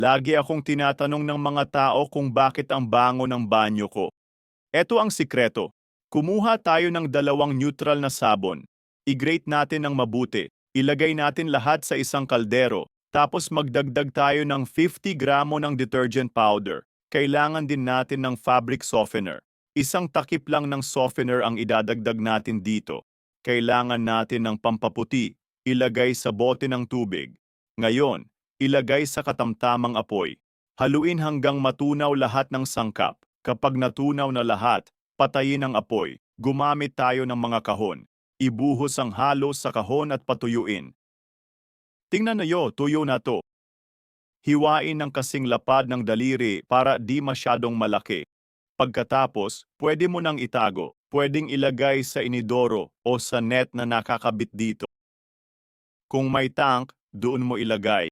Lagi akong tinatanong ng mga tao kung bakit ang bango ng banyo ko. Ito ang sikreto. Kumuha tayo ng dalawang neutral na sabon. I-grate natin ng mabuti. Ilagay natin lahat sa isang kaldero. Tapos magdagdag tayo ng 50 gramo ng detergent powder. Kailangan din natin ng fabric softener. Isang takip lang ng softener ang idadagdag natin dito. Kailangan natin ng pampaputi. Ilagay sa bote ng tubig. Ngayon, ilagay sa katamtamang apoy. Haluin hanggang matunaw lahat ng sangkap. Kapag natunaw na lahat, patayin ang apoy. Gumamit tayo ng mga kahon. Ibuhos ang halo sa kahon at patuyuin. Tingnan nayo, tuyo na to. Hiwain ng kasing lapad ng daliri para di masyadong malaki. Pagkatapos, pwede mo nang itago. Pwedeng ilagay sa inidoro o sa net na nakakabit dito. Kung may tank, doon mo ilagay.